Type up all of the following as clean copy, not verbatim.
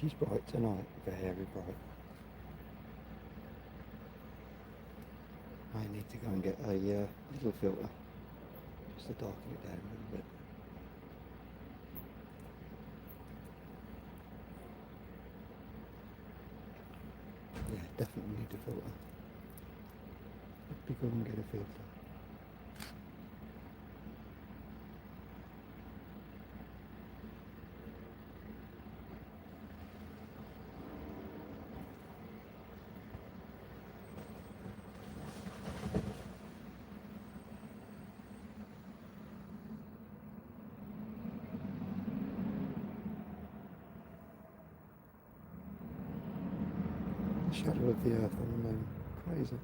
She's bright tonight, very bright. I need to go and get a little filter just to darken it down a little bit. Yeah, definitely need a filter. It'd be good and get a filter. The shadow of the earth on the moon. Crazy.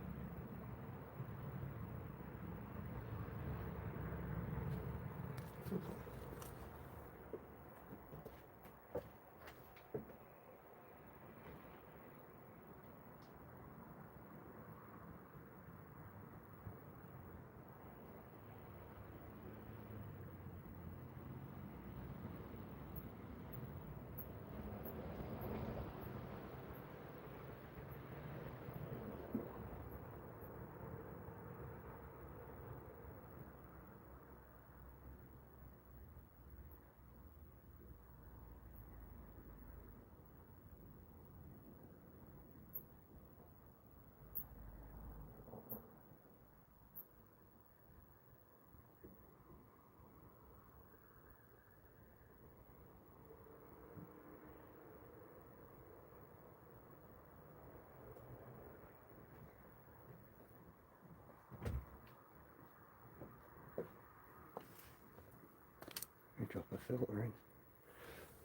Let me drop a filter in.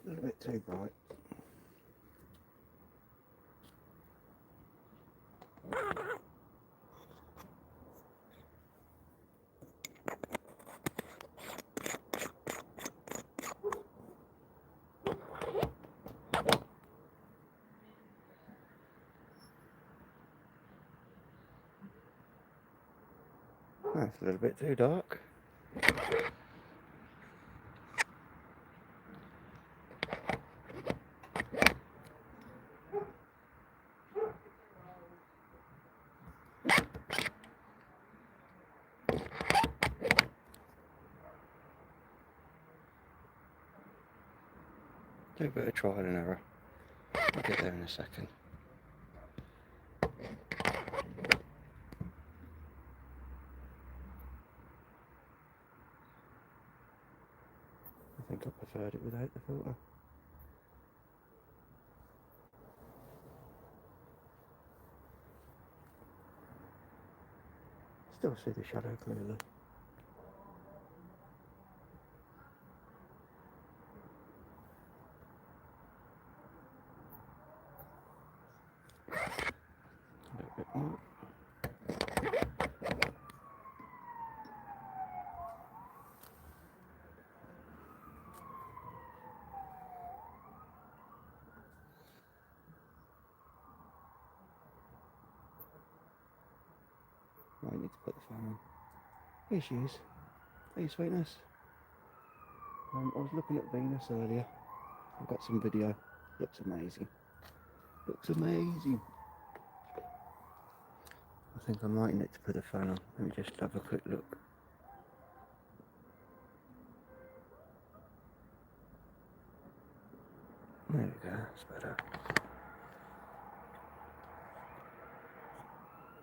A little bit too bright. That's a little bit too dark. Do a bit of trial and error. I'll get there in a second. I think I preferred it without the filter. Still see the shadow clearly. A little bit more. I need to put the fan on. Here she is. Hey, sweetness. I was looking at Venus earlier. I've got some video. Looks amazing. Looks amazing. I think I might need to put the fan on. Let me just have a quick look. There we go, that's better.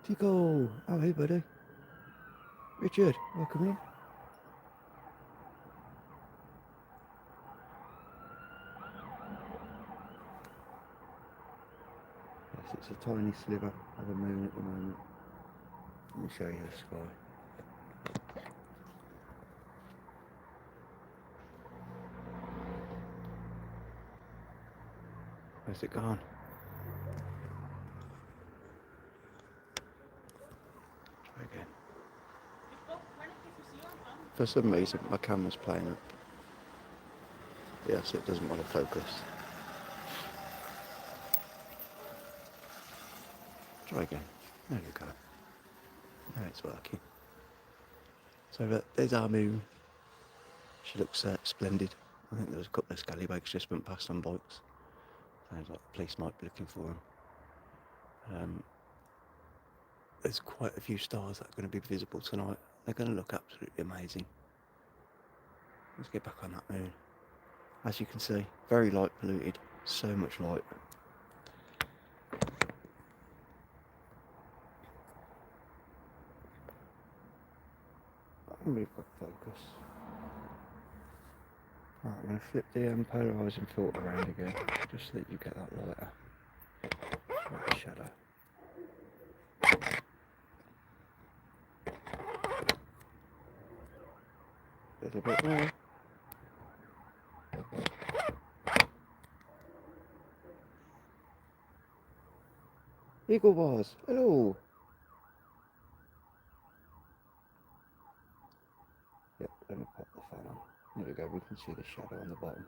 Tico! Oh, hey, buddy. Richard, welcome in. Yes, it's a tiny sliver of the moon at the moment. Let me show you the sky. Where's it gone? Try again. For some reason my camera's playing up. Yes, it doesn't want to focus. Try again. There we go. Now it's working. So there's our moon. She looks splendid. I think there was a couple of scallywags just went past on bikes. Sounds like the police might be looking for him. There's quite a few stars that are going to be visible tonight. They're going to look absolutely amazing. Let's get back on that moon. As you can see, very light polluted, so much light. Really quick focus. Right, I'm going to flip the polarising filter around again, just so that you get that lighter. Like the shadow. A little bit more. Eagle bars, hello! Yep, let me pop the fan on. There we go, we can see the shadow on the bottom.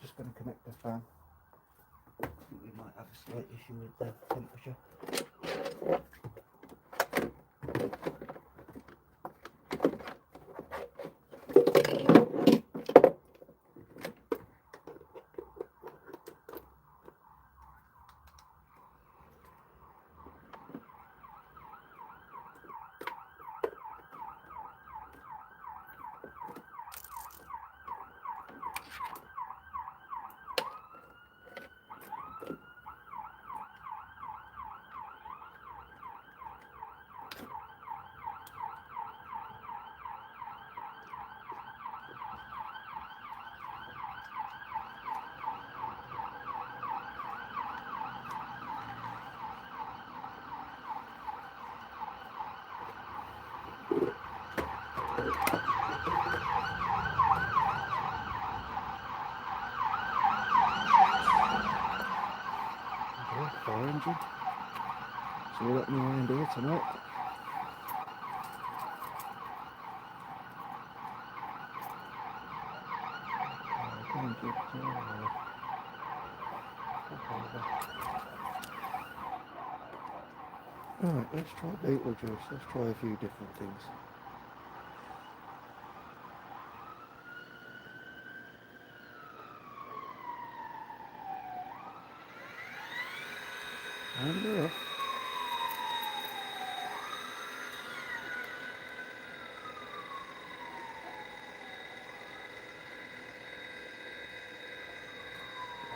Just going to connect the fan. I think we might have a slight issue with the temperature. Fire engine. So we're letting around here tonight. Alright, let's try Beetlejuice. Let's try a few different things. And we're off.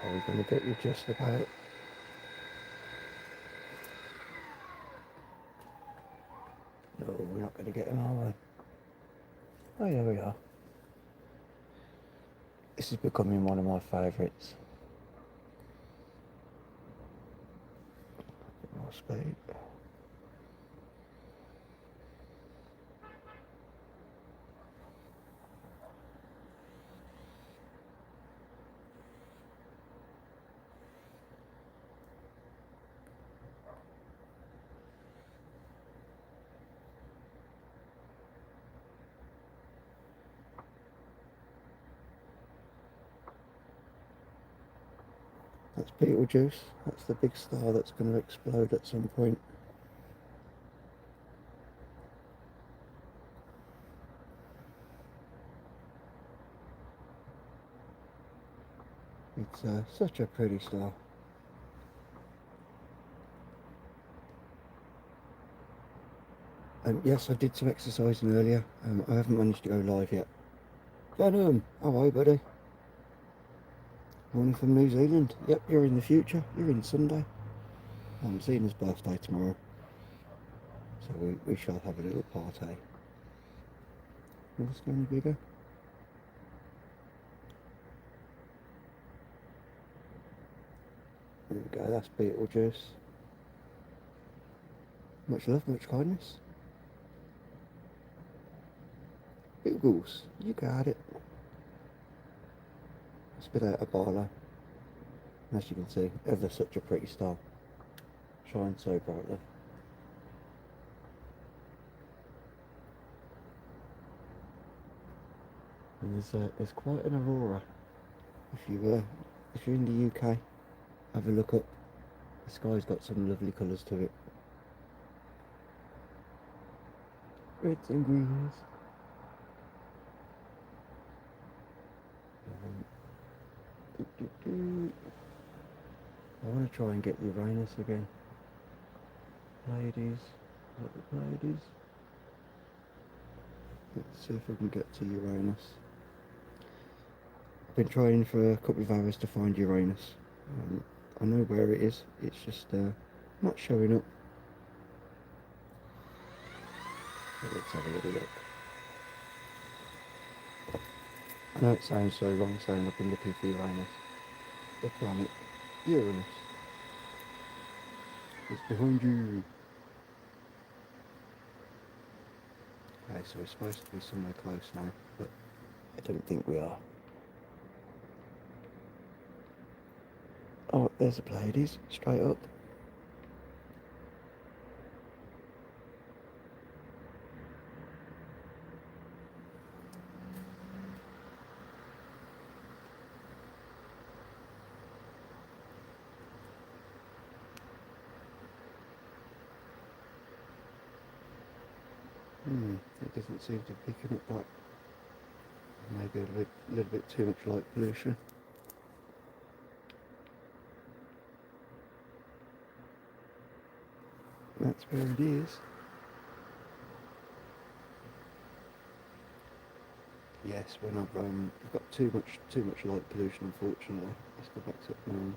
Are we going to get you just about? No, we're not going to get him, are we? Oh, yeah, we are. This is becoming one of my favourites. Bit more speed. That's Beetlejuice. That's the big star that's going to explode at some point. It's such a pretty star. Yes, I did some exercising earlier. I haven't managed to go live yet. Venom, how are you, buddy? Morning from New Zealand. Yep, you're in the future. You're in Sunday. I'm seeing his birthday tomorrow. So we shall have a little party. Will this go any bigger? There we go, that's Beetlejuice. Much love, much kindness. Beetlejuice, you got it. Spit out a Barlow. As you can see, ever such a pretty star. Shines so brightly. And there's quite an aurora. If you're in the UK, have a look up. The sky's got some lovely colours to it. Reds and greens. try and get Uranus again. Pleiades. What the Pleiades? Let's see if we can get to Uranus. I've been trying for a couple of hours to find Uranus. I know where it is, it's just not showing up. Let's have a little look. I know it sounds so wrong saying I've been looking for Uranus. The planet Uranus. It's behind you. Okay, so we're supposed to be somewhere close now, but I don't think we are. Oh, there's the Pleiades, straight up. It doesn't seem to be picking up that. Maybe a little bit too much light pollution. That's where it is. Yes, when I've got too much light pollution, unfortunately. Let's go back to it now.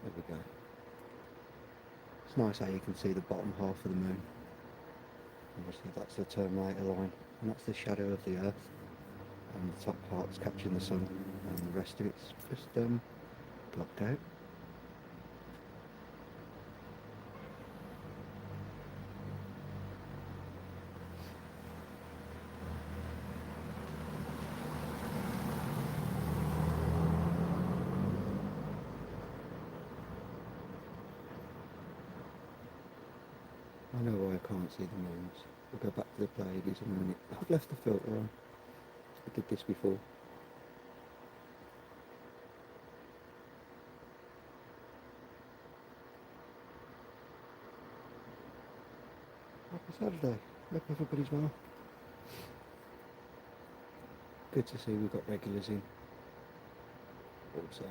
There we go. It's nice how you can see the bottom half of the moon. Obviously that's the terminator line, and that's the shadow of the Earth. And the top part's catching the sun, and the rest of it's just blocked out. I know why I can't see the moons. We'll go back to the Pleiades in a minute. I've left the filter on. I did this before. Happy Saturday. Hope everybody's well. Good to see we've got regulars in. Also,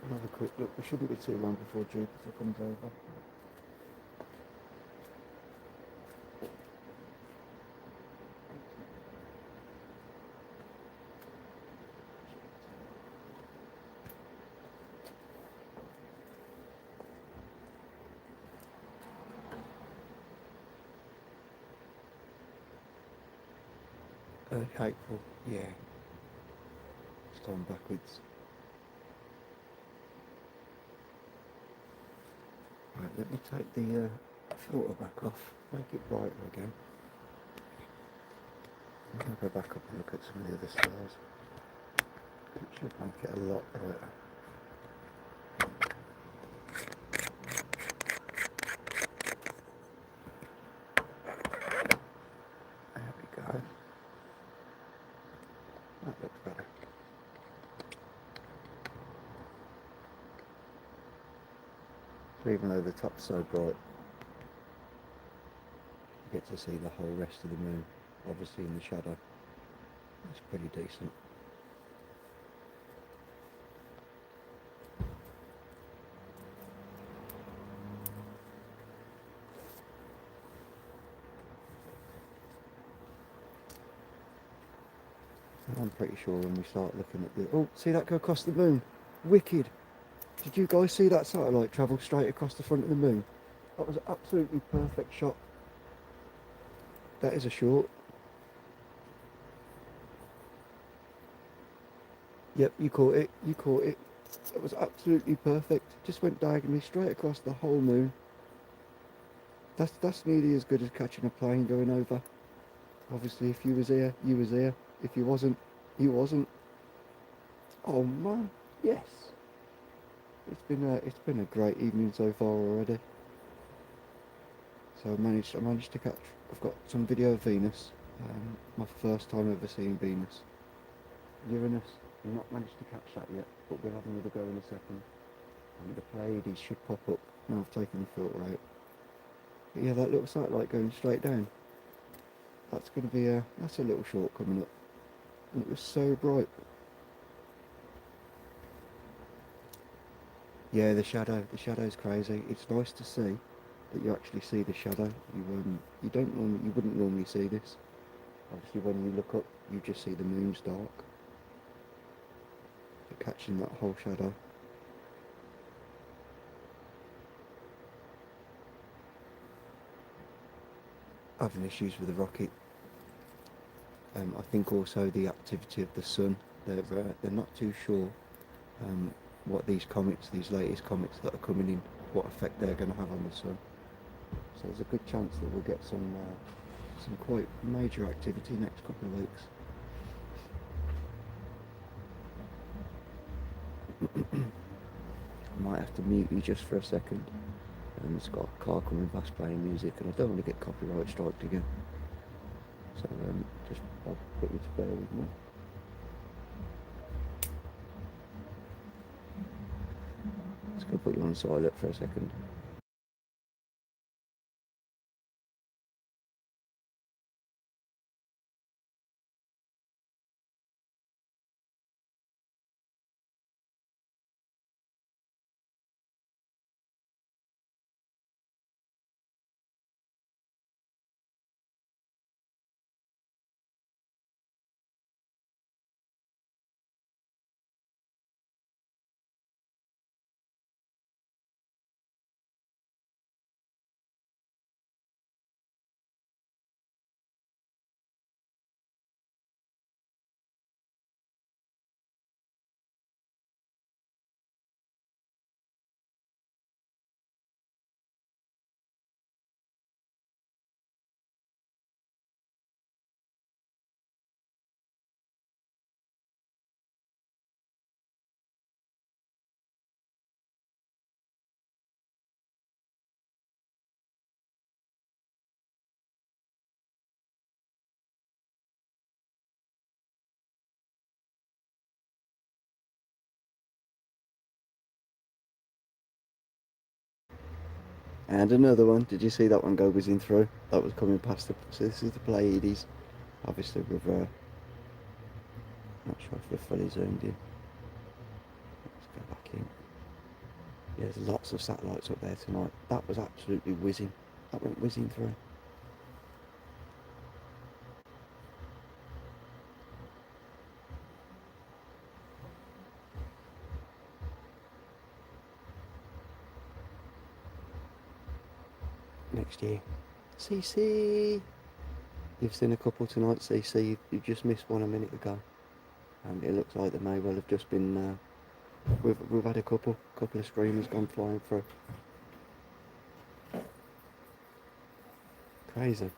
another quick look. We shouldn't be too long before Jupiter comes over. April, yeah. It's gone backwards. Right, let me take the filter back off, make it brighter again. I'm going to go back up and look at some of the other stars. It should make it a lot brighter. There we go. That looks better. So even though the top's so bright, you get to see the whole rest of the moon, obviously in the shadow. It's pretty decent. I'm pretty sure when we start looking at the... Oh, see that go across the moon? Wicked! Did you guys see that satellite travel straight across the front of the moon? That was an absolutely perfect shot. That is a short. Yep, you caught it. You caught it. That was absolutely perfect. Just went diagonally straight across the whole moon. That's nearly as good as catching a plane going over. Obviously, if you was here, you was here. If you wasn't, you wasn't. Oh man, yes. It's been a great evening so far already. So I managed to catch. I've got some video of Venus. My first time ever seeing Venus. Uranus. I've not managed to catch that yet, but we'll have another go in a second. And the Pleiades should pop up. Now I've taken the filter out. But yeah, that little satellite going straight down. That's going to be that's a little short coming up. And it was so bright. Yeah, the shadow's crazy. It's nice to see that you actually see the shadow. You wouldn't normally see this. Obviously, when you look up, you just see the moon's dark. So catching that whole shadow. Having issues with the rocket. I think also the activity of the sun. They're not too sure what these latest comets that are coming in, what effect they're going to have on the sun. So there's a good chance that we'll get some quite major activity next couple of weeks. I might have to mute you just for a second. It's got a car coming past playing music, and I don't want to get copyright striked again. So I'll put you to bear with me. Just going to put you on silent for a second. And another one. Did you see that one go whizzing through? That was coming past the. So this is the Pleiades. Obviously, with not sure if we're fully zoomed in. Let's go back in. Yeah, there's lots of satellites up there tonight. That was absolutely whizzing. That went whizzing through. Next year. CC! You've seen a couple tonight, CC. You just missed one a minute ago. And it looks like they may well have just been. We've had a couple of streamers gone flying through. Crazy. Is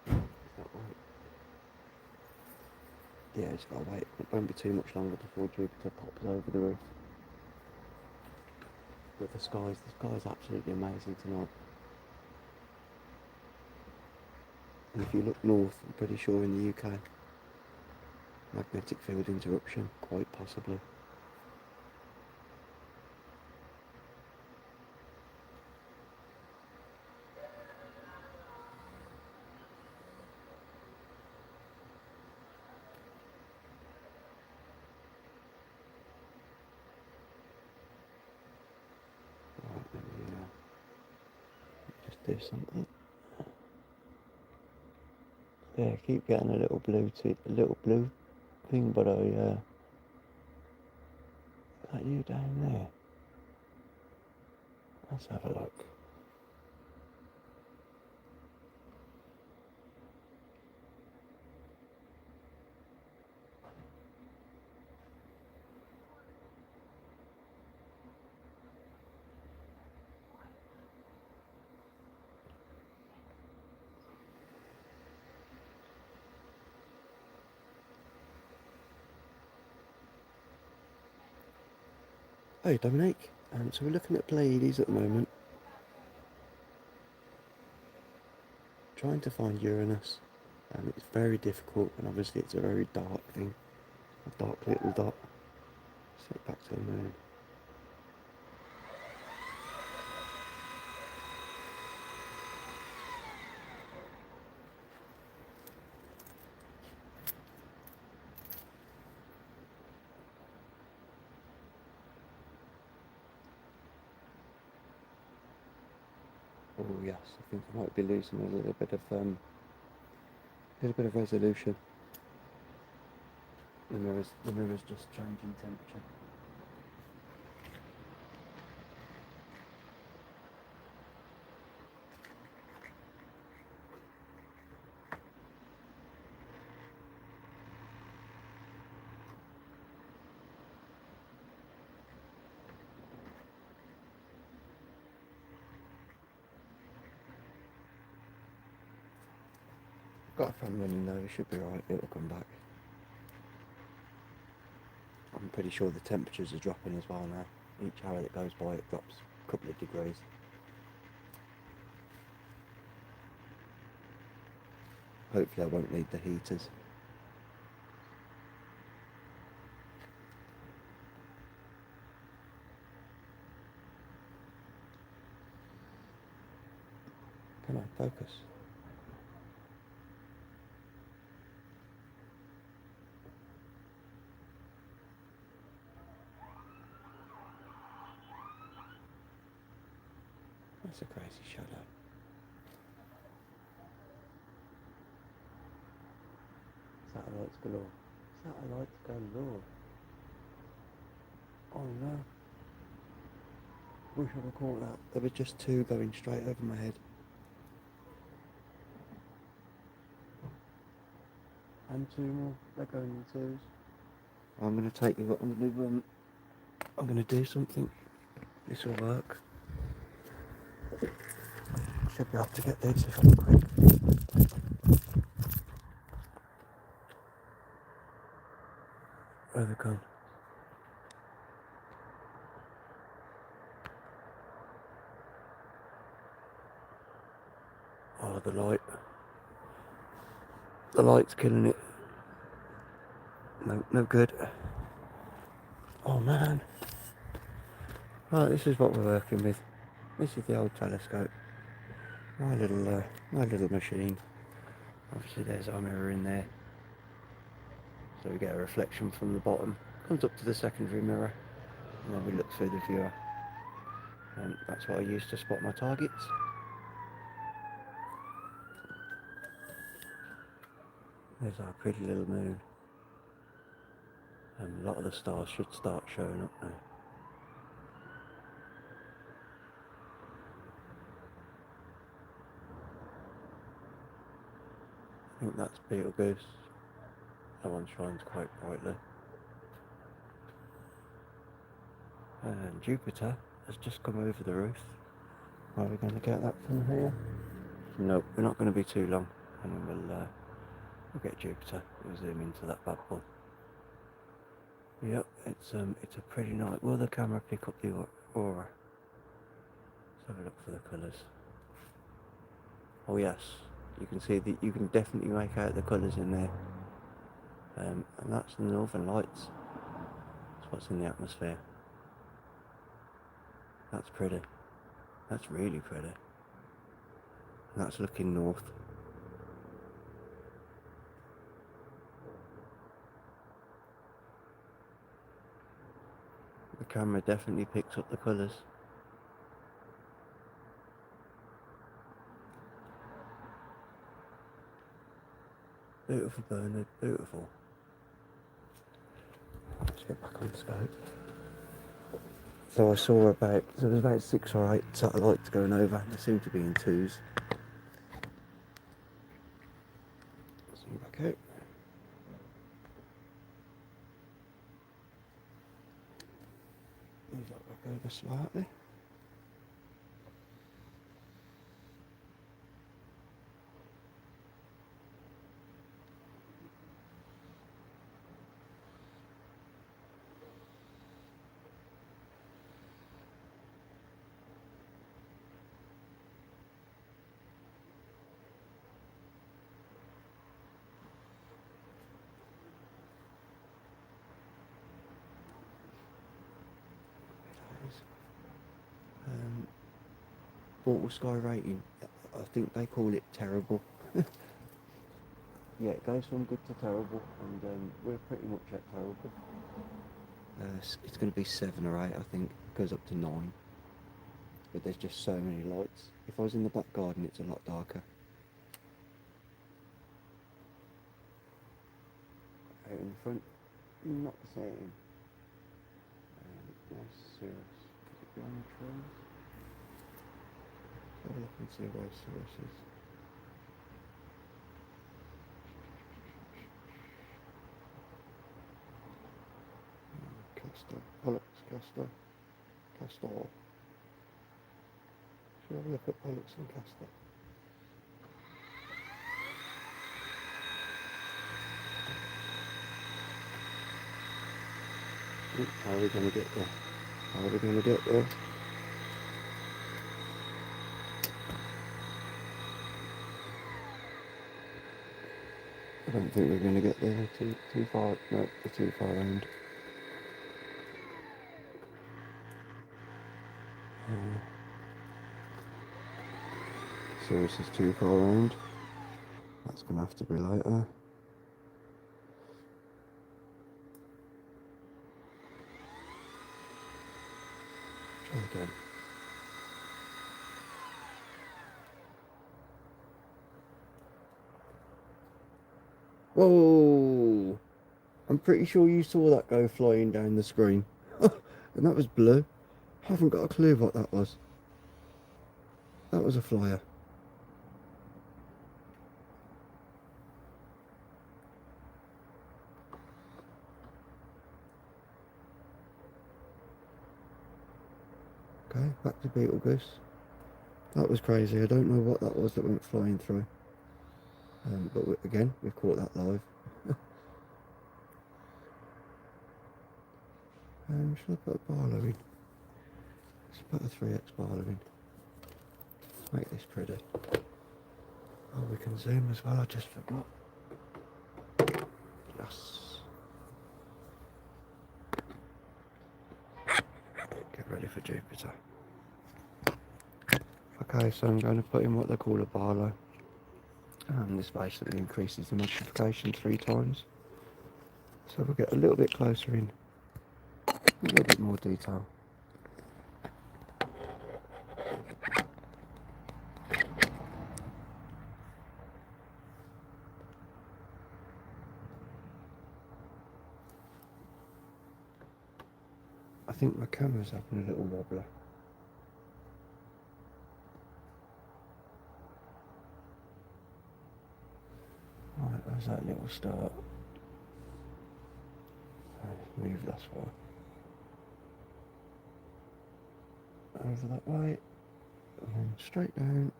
that right? Yeah, it's got to wait. It won't be too much longer before Jupiter pops over the roof. But the sky's absolutely amazing tonight. And if you look north, I'm pretty sure in the UK, magnetic field interruption, quite possibly. Right, let me just do something. Yeah, I keep getting a little blue thing, but is that you down there? Let's have a look. Hey Dominic, so we're looking at Pleiades at the moment, trying to find Uranus. It's very difficult, and obviously it's a very dark thing, a dark little dot. Set back to the moon. Oh yes, I think I might be losing a little bit of resolution. The mirror's just changing temperature. Got a fan running though, it should be alright, it'll come back. I'm pretty sure the temperatures are dropping as well now. Each hour that goes by it drops a couple of degrees. Hopefully I won't need the heaters. Come on, focus. That's a crazy shadow. Satellites galore. Satellites galore. Oh no. Wish I'd have caught that. There were just two going straight over my head. And two more. They're going in twos. I'm gonna take you. I'm gonna do something. This will work. Should be able to get these if I'm quick. Where they gone? Oh, the light. The light's killing it. No good. Oh man. Right, this is what we're working with. This is the old telescope. My little machine. Obviously there's our mirror in there. So we get a reflection from the bottom. Comes up to the secondary mirror. And then we look through the viewer. And that's what I use to spot my targets. There's our pretty little moon. And a lot of the stars should start showing up now. I think that's Betelgeuse. That one shines quite brightly. And Jupiter has just come over the roof. Are we going to get that from here? Nope, we're not going to be too long. And then we'll get Jupiter. We'll zoom into that bad boy. Yep, it's a pretty night. Will the camera pick up the aura? Let's have a look for the colours. Oh yes, you can see that you can definitely make out the colours in there. And that's the Northern Lights. That's what's in the atmosphere. That's pretty. That's really pretty. And that's looking north. The camera definitely picks up the colours. Beautiful Bernard, beautiful. Let's get back on the scope. So I saw there's about 6 or 8 satellites going over. They seem to be in twos. Zoom back out. Move that back over slightly. portal sky rating, I think they call it terrible. Yeah, it goes from good to terrible, and we're pretty much at terrible. It's going to be 7 or 8, I think. It goes up to 9. But there's just so many lights. If I was in the back garden, it's a lot darker. Out in front, not the same. Where's Cirrus? Is it behind the trees? Let's have a look and see where Cirrus is. Castor, Pollux, Castor, Castor. Should we have a look at Pollux and Castor? How are we going to get there? How are we going to get there? I don't think we're going to get there. Too far. No, we're too far round. Cirrus is too far round. That's going to have to be later. Try again. Whoa! I'm pretty sure you saw that go flying down the screen. And that was blue. I haven't got a clue what that was. That was a flyer. Okay, back to Beetlejuice. That was crazy. I don't know what that was that went flying through. But again, we've caught that live. Should I put a Barlow in? Let's put a 3x Barlow in. Let's make this pretty. Oh, we can zoom as well, I just forgot. Yes. Get ready for Jupiter. Okay, so I'm going to put in what they call a Barlow. This basically increases the magnification 3 times. So we'll get a little bit closer in. A little bit more detail. I think my camera's having a little wobbler. Right, there's that little start. Move that far. Over that way. And then straight down.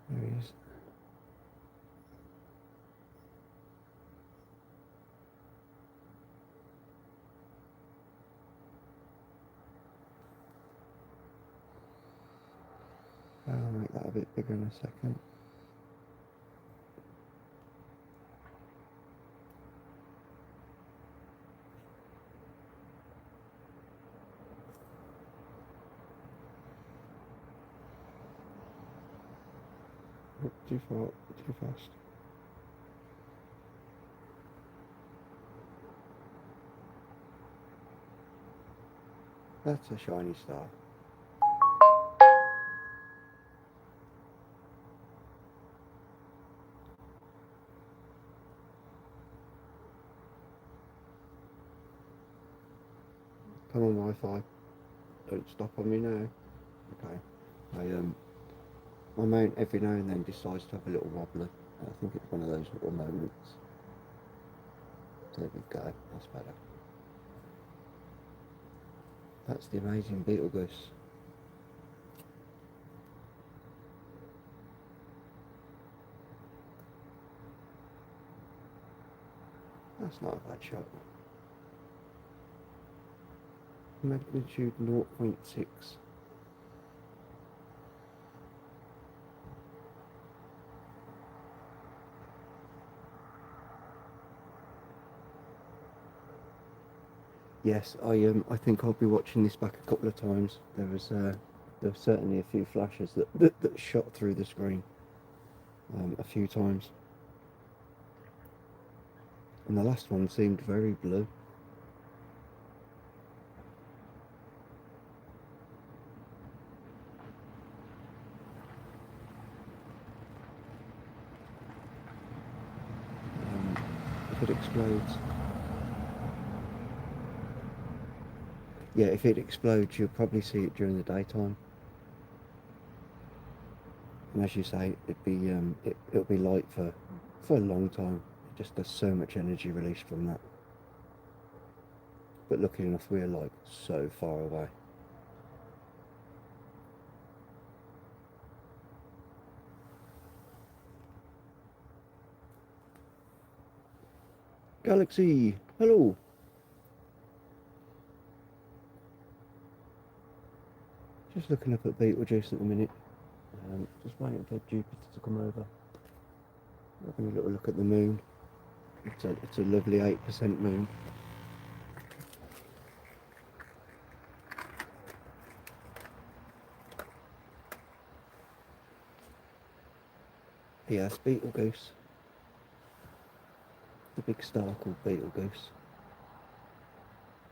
There he is. I'll make that a bit bigger in a second. Too far, too fast. That's a shiny star. Come on, Wi-Fi. Don't stop on me now. Okay. My mount every now and then decides to have a little wobbler. I think it's one of those little moments. There we go. That's better. That's the amazing Beetlejuice. That's not a bad shot. Magnitude 0.6. Yes, I think I'll be watching this back a couple of times. There was There were certainly a few flashes that shot through the screen a few times. And the last one seemed very blue. If it explodes... Yeah, if it explodes, you'll probably see it during the daytime. And as you say, it'll be light for a long time. It just does so much energy released from that. But lucky enough, we're like so far away. Galaxy, hello. Just looking up at Betelgeuse at the minute. Just waiting for Jupiter to come over. Having a little look at the moon. It's a lovely 8% moon. Yes, Betelgeuse. The big star called Betelgeuse.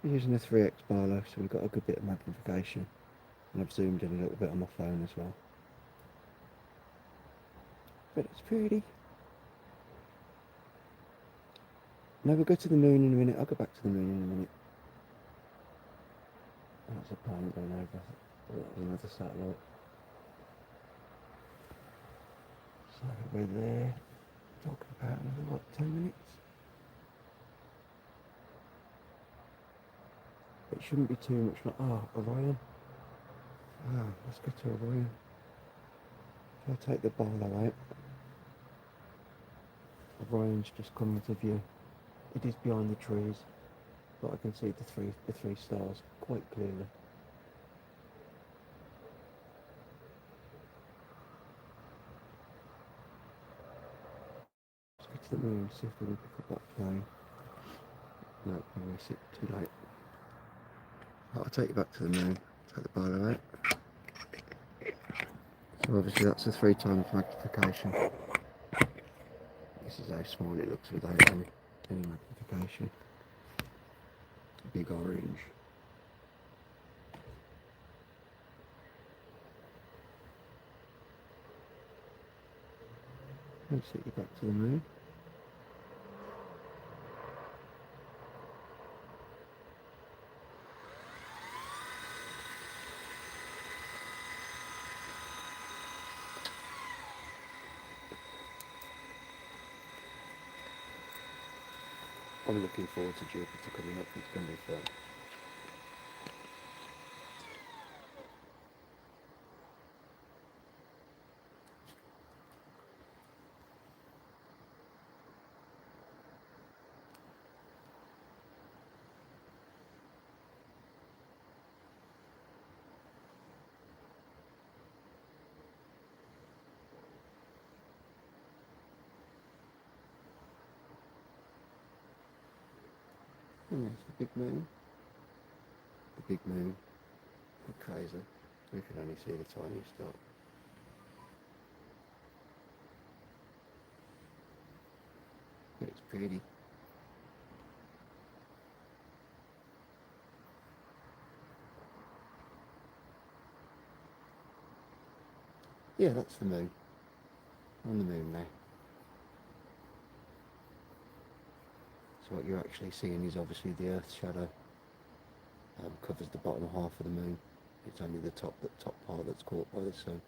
We're using a 3x Barlow, so we've got a good bit of magnification. And I've zoomed in a little bit on my phone as well. But it's pretty. No, we'll go to the moon in a minute. I'll go back to the moon in a minute. That's a plane going over. Another satellite. So we're there. Talking about another, what, 10 minutes? It shouldn't be too much. Orion. Let's go to Orion. If I take the Barlow out, Orion's just coming to view. It is behind the trees, but I can see the three stars quite clearly. Let's go to the moon, see if we can pick up that plane. No, I miss it, too late. I'll take you back to the moon, take the Barlow out. So obviously that's a 3 times magnification. This is how small it looks without any magnification. Big orange. Let's take you back to the moon. I'm looking forward to Jupiter coming up. It's going to be fun. And there's the big moon. The big moon. Crazy. We can only see the tiniest dot. But it's pretty. Yeah, that's the moon. On the moon now. So what you're actually seeing is obviously the Earth's shadow covers the bottom half of the moon. It's only the top part that's caught by the sun.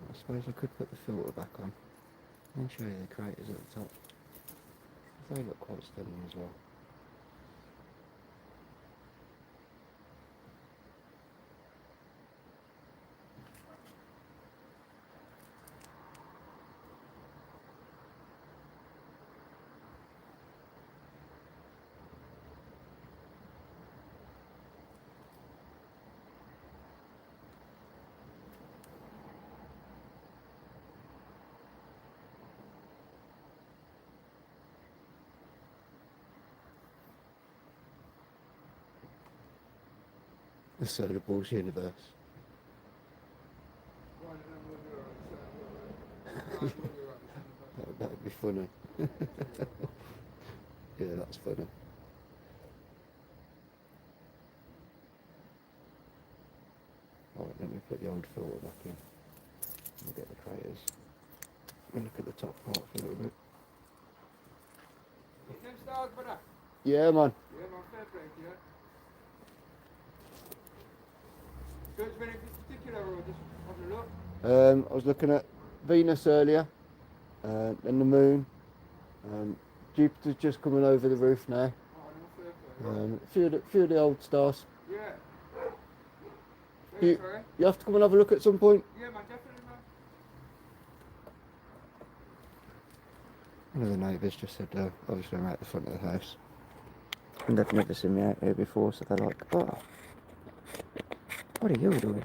I suppose I could put the filter back on and show you the craters at the top. They look quite stunning as well. The solar balls universe. That would be funny. Yeah, that's funny. Alright, let me put the old filter back in. We'll get the craters. We'll look at the top part for a little bit. Yeah, man. Yeah, man, fair play to you. Don't you anything particular or just having a look? I was looking at Venus earlier, then the moon. Jupiter's just coming over the roof now. Oh, no, fair play. A few of the old stars. Yeah. You, Sorry? you have to come and have a look at some point. Yeah, man, definitely, man. One of the neighbours just said, obviously I'm out the front of the house. And they've never seen me out here before, so they're like, oh, what are you doing?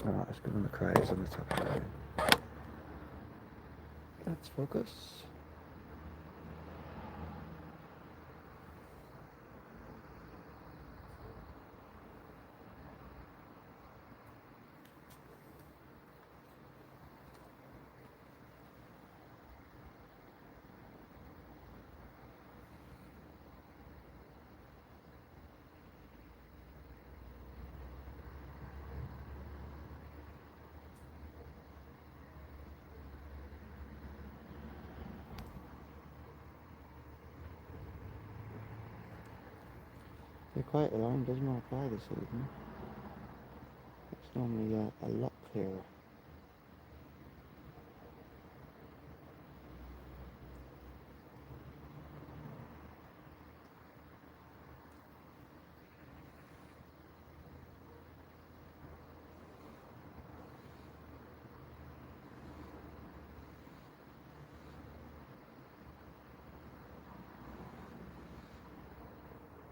Alright, let's go on the craters on the top of it. Let's focus. They're quite alarmed, doesn't my fly this evening? It's normally a lot clearer.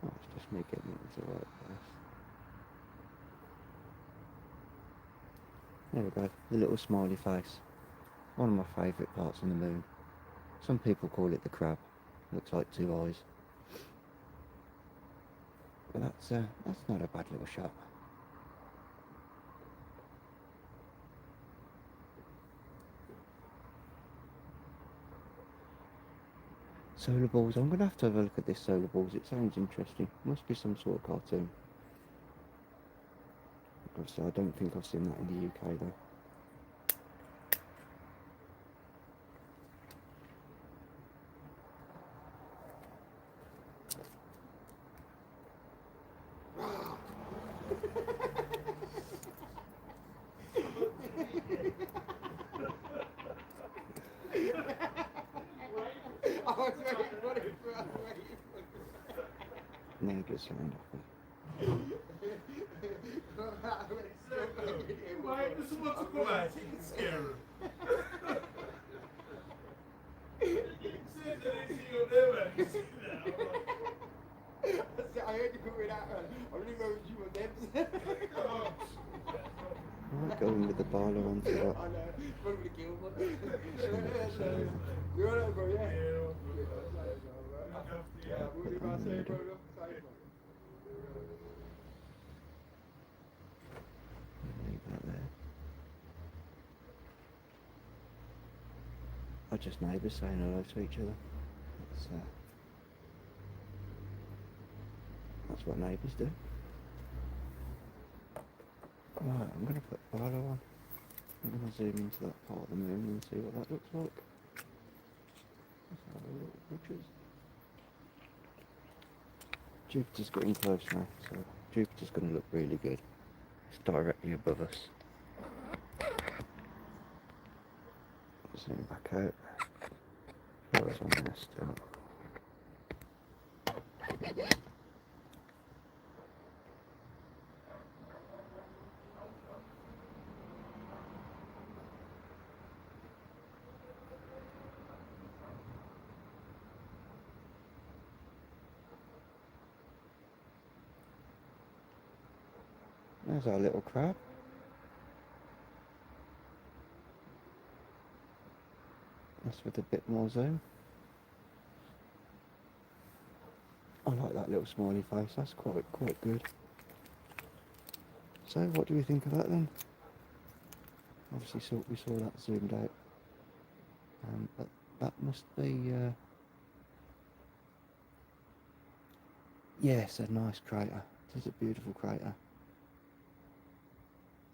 Oh, it's just me getting into the right place. There we go, the little smiley face. One of my favourite parts on the moon. Some people call it the crab. Looks like two eyes. But that's not a bad little shot. Solar balls. I'm going to have a look at this solar balls. It sounds interesting. Must be some sort of cartoon. Obviously, I don't think I've seen that in the UK though. I was waiting for it. I was waiting for it. Neighbours around up there. Mate, this is what's come out. You can scare him. Says that they see you there, man. You see that? I heard you go with that one. I really know you were them. I like going with the baler onto that. I know. Probably kill one. You all right, bro? Yeah. Yeah, what were you about to say, bro? Leave that there. Or just neighbours saying hello to each other. That's what neighbours do. Right, I'm going to put Barlow on. I'm going to zoom into that part of the moon and see what that looks like. Let's have a look at pictures. Jupiter's getting close now, so Jupiter's going to look really good. It's directly above us. Zoom back out. Where's on there still? There's our little crab. That's with a bit more zoom. I like that little smiley face. That's quite good. So, what do we think of that then? Obviously, we saw that zoomed out. But that must be, yes, a nice crater. It is a beautiful crater.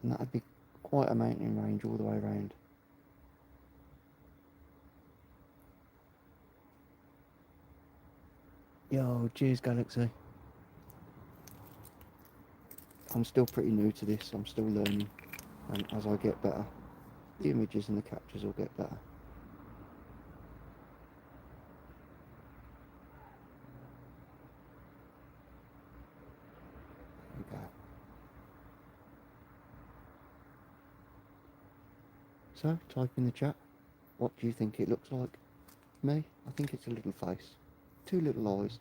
And that'd be quite a mountain range all the way around. Yo, cheers Galaxy. I'm still pretty new to this, I'm still learning. And as I get better, the images and the captures will get better. There we go. So, type in the chat, what do you think it looks like? Me? I think it's a little face. 2 little eyes.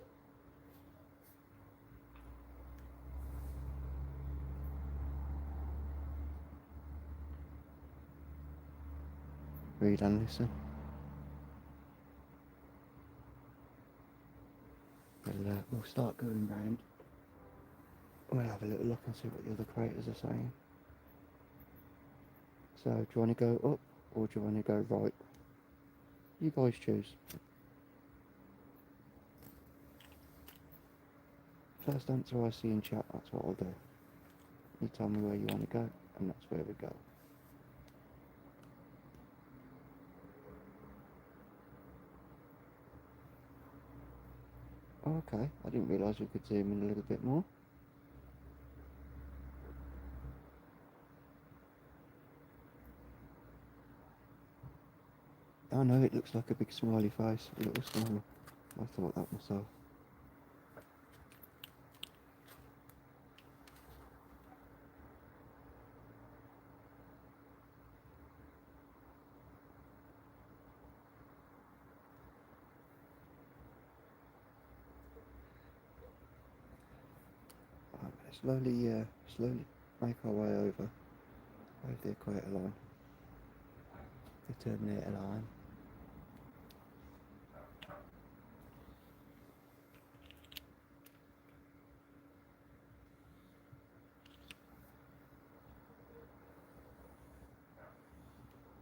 Read and listen. We'll start going round. We'll have a little look and see what the other creators are saying. So, do you want to go up or do you want to go right? You guys choose. First answer I see in chat, that's what I'll do. You tell me where you want to go, and that's where we go. Oh, okay, I didn't realise we could zoom in a little bit more. Oh no, it looks like a big smiley face, a little smile. I thought that myself. Slowly make our way over the equator line, the terminator line.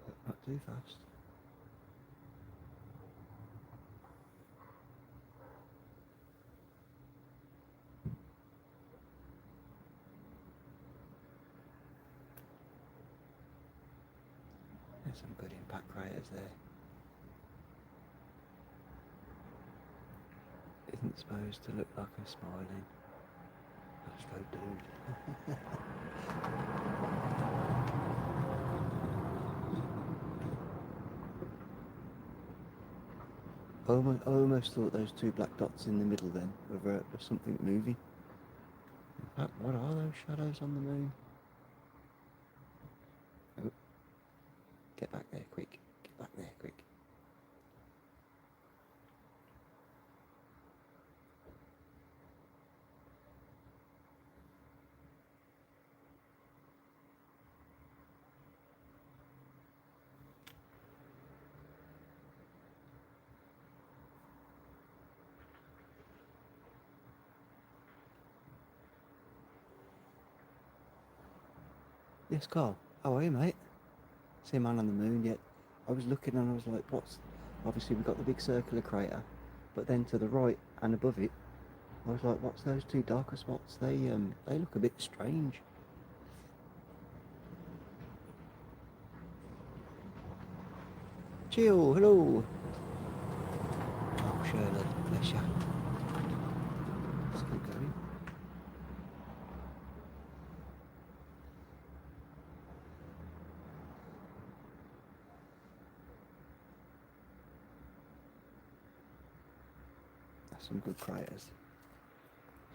But not too fast. There's some good impact craters there. Isn't supposed to look like I'm smiling. Astro dude. I almost thought those 2 black dots in the middle then were something moving. In fact, what are those shadows on the moon? Oh, get back there quick. Get back there quick. Yes, Carl. How are you, mate? See a man on the moon yet? I was looking and I was like, what's... Obviously we've got the big circular crater, but then to the right and above it, I was like, what's those 2 darker spots? They look a bit strange. Chill, hello. Oh, Shirley, bless you. Let's keep going. That's some good craters.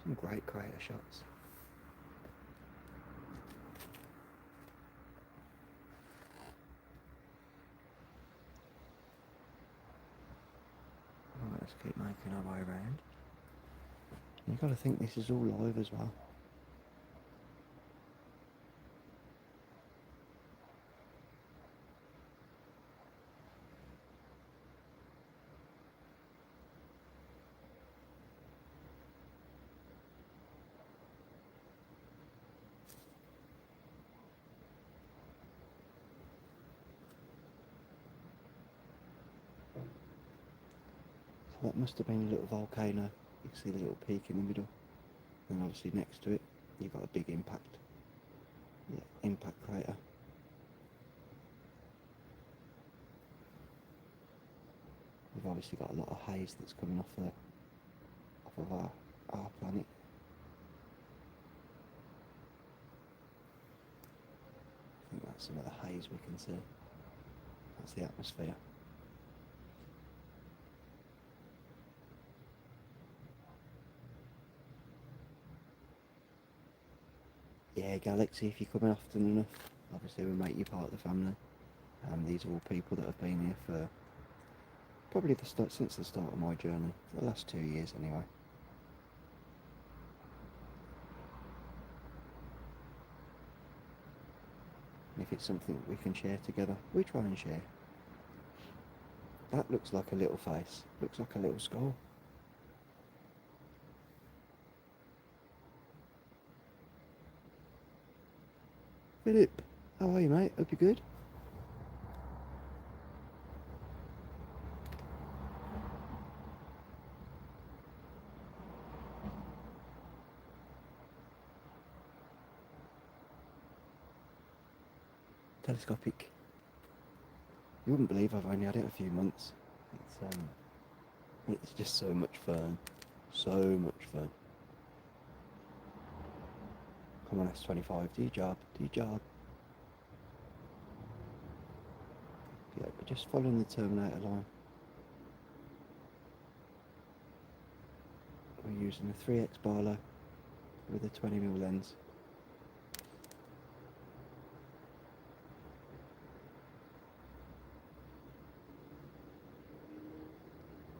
Some great crater shots. Right, let's keep making our way around. You've got to think this is all live as well. That must have been a little volcano. You can see the little peak in the middle. And obviously next to it, you've got a big impact. Yeah, impact crater. We've obviously got a lot of haze that's coming off of our planet. I think that's some of the haze we can see. That's the atmosphere. Yeah, Galaxy, if you're coming often enough, obviously we'll make you part of the family. These are all people that have been here for probably since the start of my journey, for the last 2 years anyway. And if it's something we can share together, we try and share. That looks like a little face, looks like a little skull. Philip, how are you, mate? Hope you're good. Telescopic. You wouldn't believe I've only had it a few months. It's just so much fun. So much fun. Come on, S25, do your job, do your job. Yeah, we're just following the Terminator line. We're using a 3x Barlow with a 20mm lens.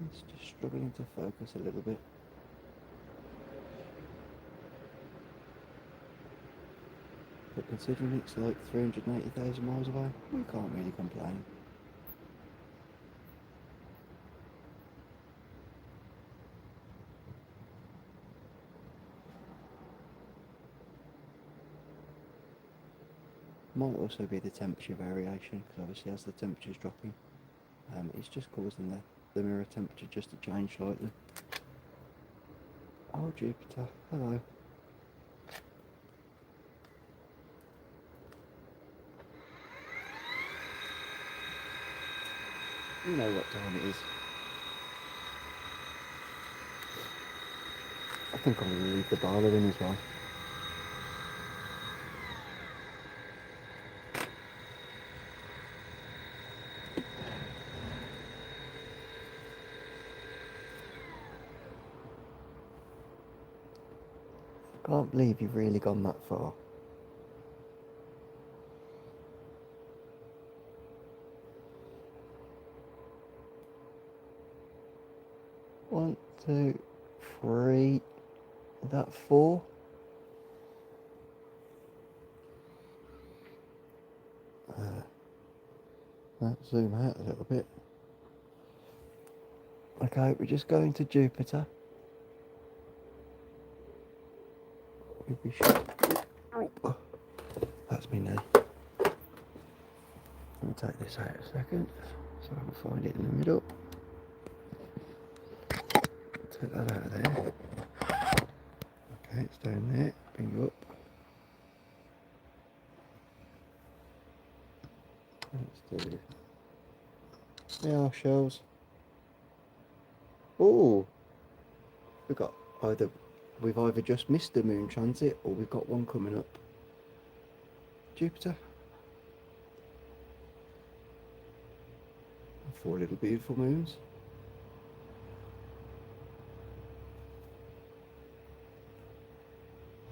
It's just struggling to focus a little bit. But considering it's like 380,000 miles away, we can't really complain. Might also be the temperature variation, because obviously as the temperature's dropping, it's just causing the mirror temperature just to change slightly. Oh, Jupiter, hello. You know what time it is. I think I'm going to leave the Barlow in as well. Can't believe you've really gone that far. One, two, three. Is that 4? Let's zoom out a little bit. Okay, we're just going to Jupiter. We'll be oh, that's me now. Let me take this out a second so I can find it in the middle. Take that out of there. Okay, it's down there. Bring it up. Let's do this. There are shells. Oh, we've either just missed the moon transit or we've got one coming up. Jupiter. 4 little beautiful moons.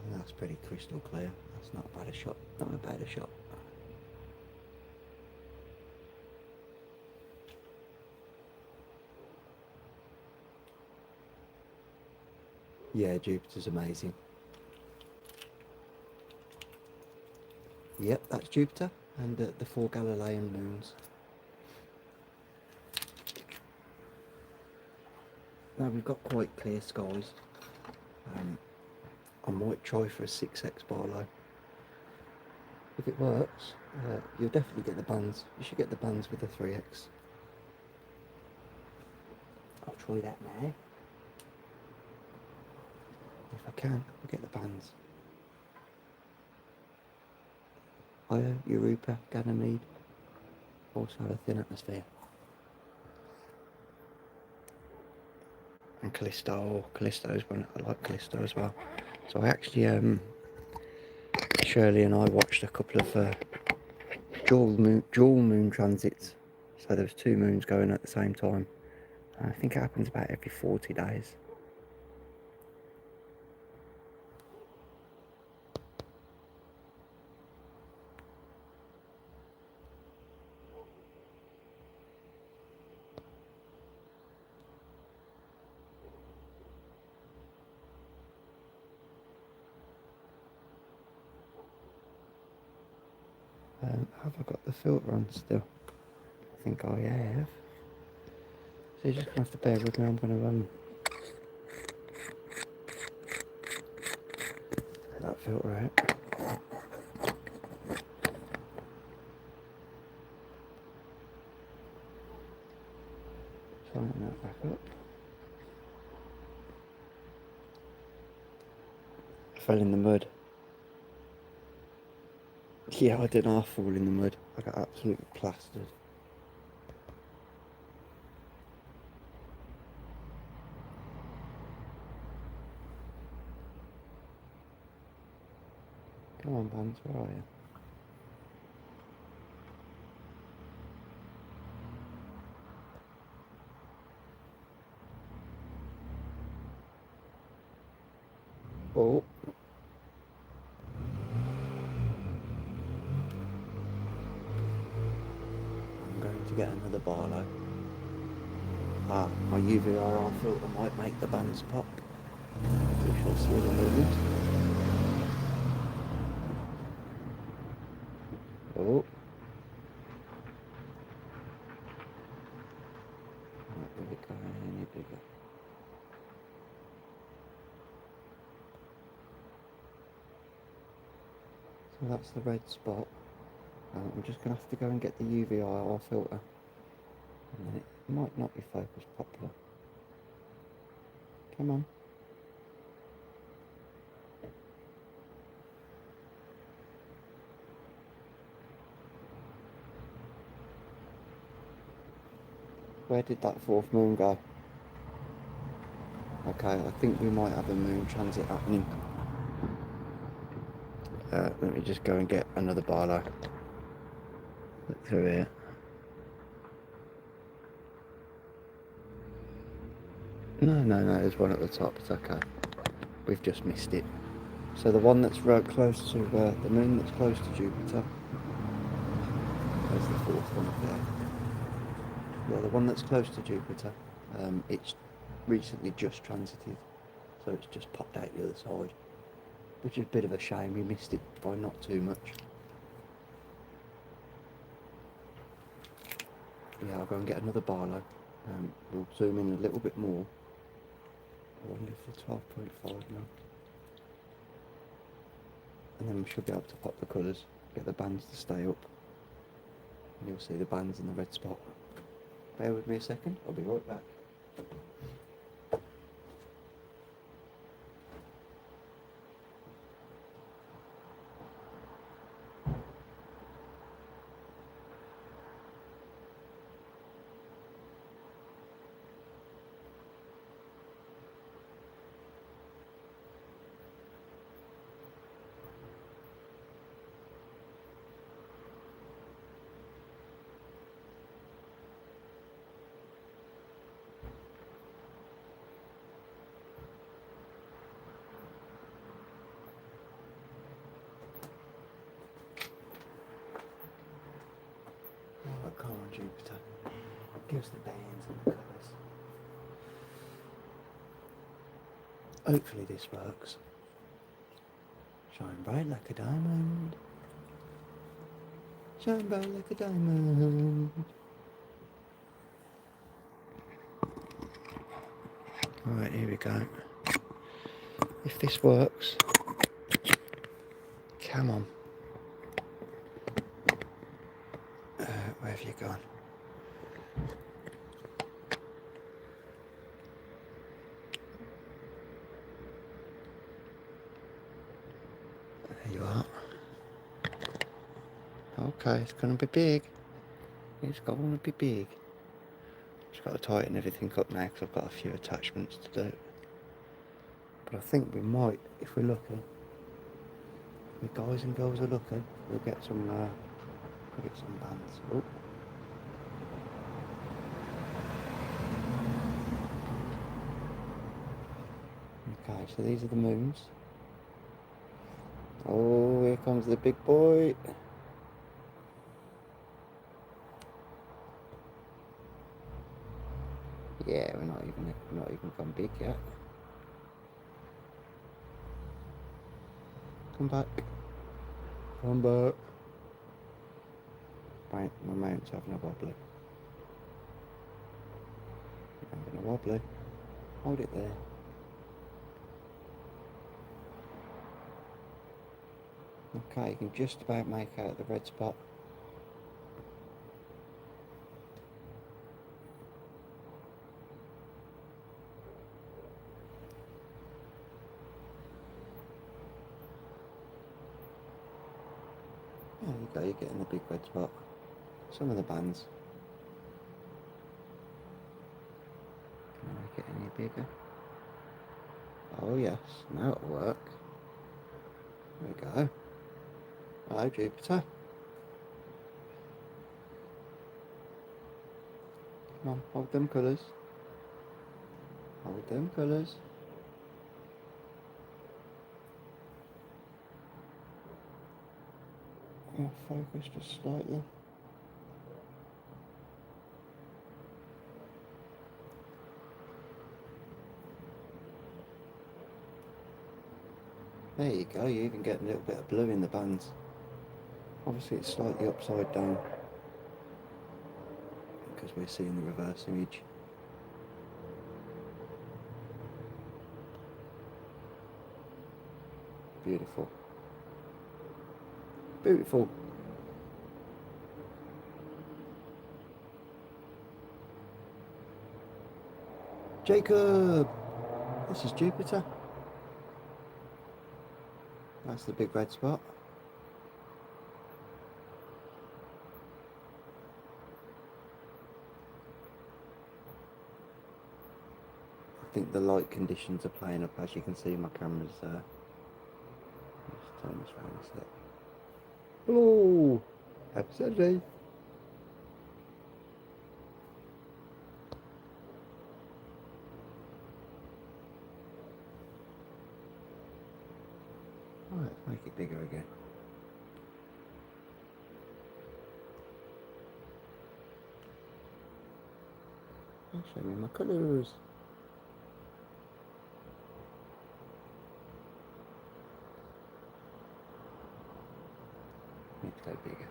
And that's pretty crystal clear. That's not a bad a shot. Not a bad a shot. Yeah, Jupiter's amazing. Yep, that's Jupiter and the 4 Galilean moons. Now we've got quite clear skies. I might try for a 6x Barlow. If it works, you'll definitely get the bands. You should get the bands with the 3x. I'll try that now. If I can, I'll get the bands. Higher, Europa, Ganymede. Also a thin atmosphere. And Callisto. Callisto's one. I like Callisto as well. So I actually, Shirley and I watched a couple of dual moon transits. So there was 2 moons going at the same time. I think it happens about every 40 days. Have I got the filter on still? I think I have. So you're just going to have to bear with me. I'm going to get that filter out. Tighten that back up. I fell in the mud. Yeah, I didn't half fall in the mud. I got absolutely plastered. Come on, Vans, where are you? Oh. I'm going to get another Barlow. My UVRR filter might make the bands pop. We shall see the movement. Oh. Not really going any bigger. So that's the red spot. I'm just going to have to go and get the UVIR filter. And then it might not be focus properly. Come on. Where did that 4th moon go? Okay, I think we might have a moon transit happening. Let me just go and get another Barlow. Look through here. No, there's one at the top, it's okay. We've just missed it. So the one that's right close to, the moon that's close to Jupiter. There's the 4th one up there. Yeah, the one that's close to Jupiter, it's recently just transited. So it's just popped out the other side. Which is a bit of a shame, we missed it by not too much. Yeah, I'll go and get another Barlow. We'll zoom in a little bit more. I wonder if it's 12.5 now. And then we should be able to pop the colours, get the bands to stay up. And you'll see the bands in the red spot. Bear with me a second, I'll be right back. Come on, Jupiter. Gives the bands and the colours. Hopefully this works. Shine bright like a diamond. Shine bright like a diamond. Alright, here we go. If this works, come on. Where have you gone? Okay, it's gonna be big. It's gonna be big. Just got to tighten everything up now because I've got a few attachments to do. But I think we might, if we're lucky, if the guys and girls are lucky, we'll get some bands. Oh. Okay, so these are the moons. Oh, here comes the big boy. Yeah, we're not even gone big yet. Come back. Come back. Right, my mount's having a wobbly. Having a wobbly. Hold it there. Okay, you can just about make out the red spot. There you go, you're getting the big red spot. Some of the bands. Can I make it any bigger? Oh yes, now it'll work. There we go. Hello, Jupiter. Come on, hold them colours. Hold them colours. Yeah, focus just slightly. There you go, you even get a little bit of blue in the bands. Obviously it's slightly upside down because we're seeing the reverse image. Beautiful. Beautiful. Jacob! This is Jupiter. That's the big red spot. I think the light conditions are playing up. As you can see, my camera's let's turn this round a sec. Hello! Happy Saturday! Right, let's make it bigger again. I'll show you my colours. Need to go bigger.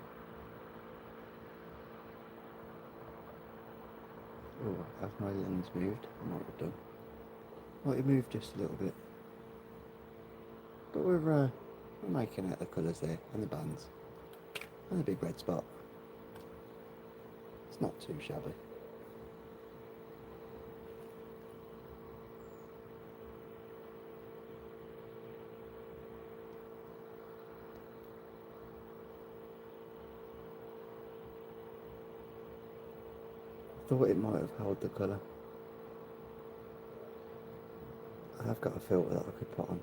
Oh, have my lens moved? I might have done. Might have moved just a little bit. But we're making out the colours there, and the bands, and the big red spot. It's not too shabby. I thought it might have held the colour. I have got a filter that I could put on.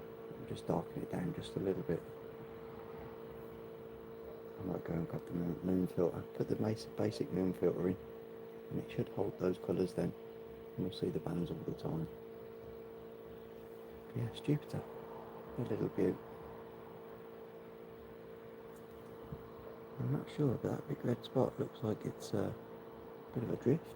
Just darken it down just a little bit. I might go and grab the moon filter, put the basic moon filter in, and it should hold those colours then, and you'll see the bands all the time. Yes, Jupiter, a little beaut. I'm not sure, but that big red spot looks like it's a bit of a drift.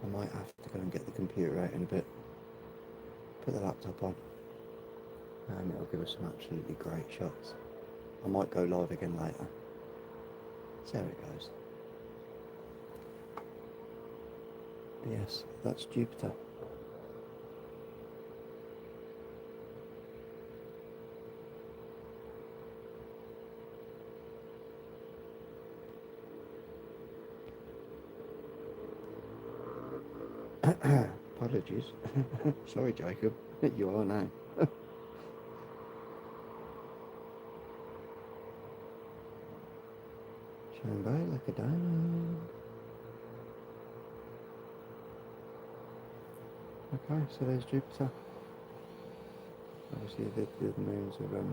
I might have to go and get the computer out in a bit, put the laptop on, and it'll give us some absolutely great shots. I might go live again later. See how it goes. But yes, that's Jupiter. Apologies. Sorry, Jacob. You are now. Shine bright like a diamond. Okay, so there's Jupiter. Obviously the moons are a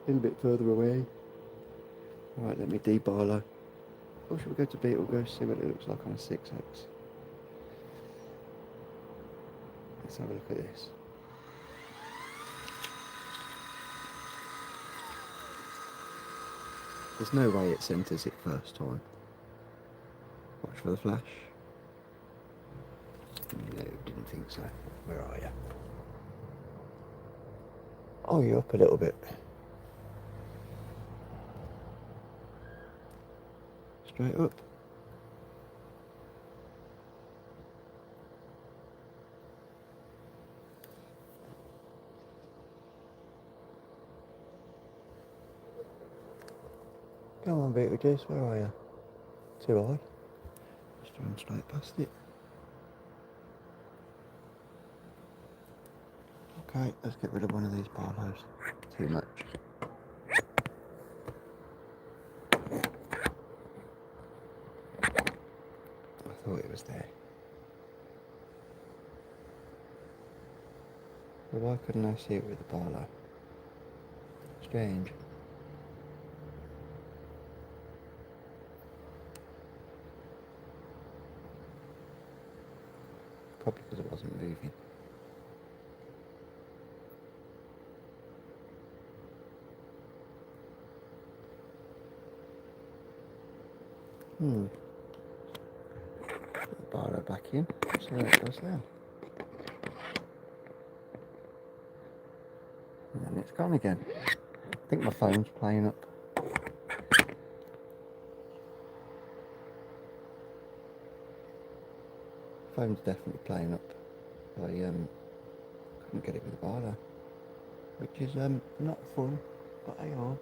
little bit further away. Alright, let me debarlow. Or should we go to Betelgeuse, see what it looks like on a 6x? Let's have a look at this. There's no way it centres it first time. Watch for the flash. No, didn't think so. Where are you? Oh, you're up a little bit. Straight up. Come on, Beetlejuice, where are you? Too high. Just run straight past it. Okay, let's get rid of one of these barlows. Too much. I thought it was there. But why couldn't I see it with the barlow? Strange. Probably because it wasn't moving. Put the barlow back in. See how it goes then. And then it's gone again. I think my phone's playing up. Phone's definitely playing up. I couldn't get it with the barlow, which is not fun, but hey ho,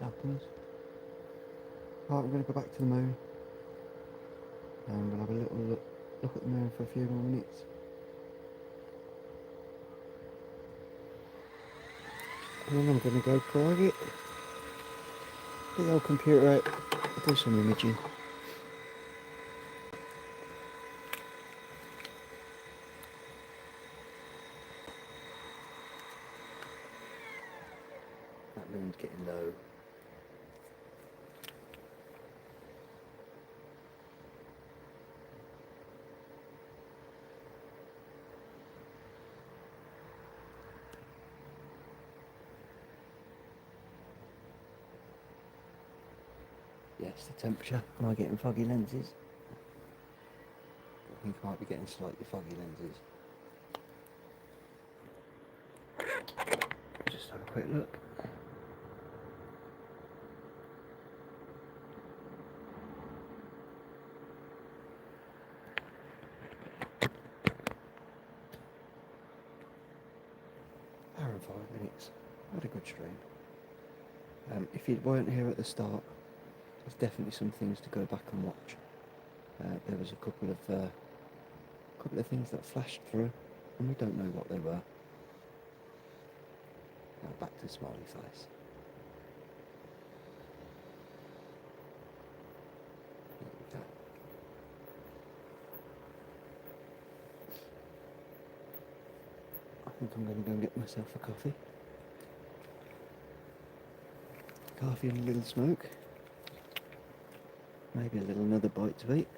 it happens. Right, we're going to go back to the moon, and we'll have a little look at the moon for a few more minutes. And then I'm going to go private, get the old computer out, do some imaging. That moon's getting low. Yes, the temperature. Am I getting foggy lenses? I think I might be getting slightly foggy lenses. Just have a quick look. Hour and 5 minutes. What a good stream. If you weren't here at the start, there's definitely some things to go back and watch. There was a couple of things that flashed through, and we don't know what they were. Now back to smiley face. There we go. I think I'm going to go and get myself a coffee. Coffee and a little smoke. Maybe a little another bite to eat.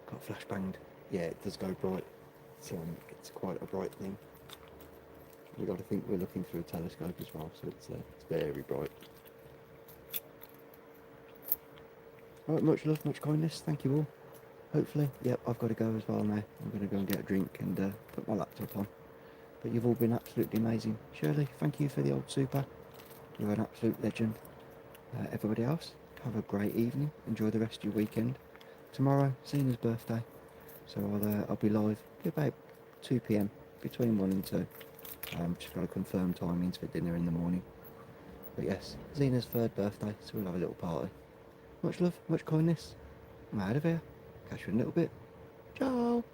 Got flashbanged. Yeah, it does go bright. It's quite a bright thing. We've got to think we're looking through a telescope as well, so it's very bright. Alright, much love, much kindness. Thank you all. Hopefully, yep, I've got to go as well now. I'm going to go and get a drink and put my laptop on. But you've all been absolutely amazing. Shirley, thank you for the old super. You're an absolute legend. Everybody else, have a great evening. Enjoy the rest of your weekend. Tomorrow, Zena's birthday, so I'll be live about 2 p.m. between 1 and 2. Just got to confirm timings for dinner in the morning. But yes, Zena's 3rd birthday, so we'll have a little party. Much love, much kindness. I'm out of here. Catch you in a little bit. Ciao.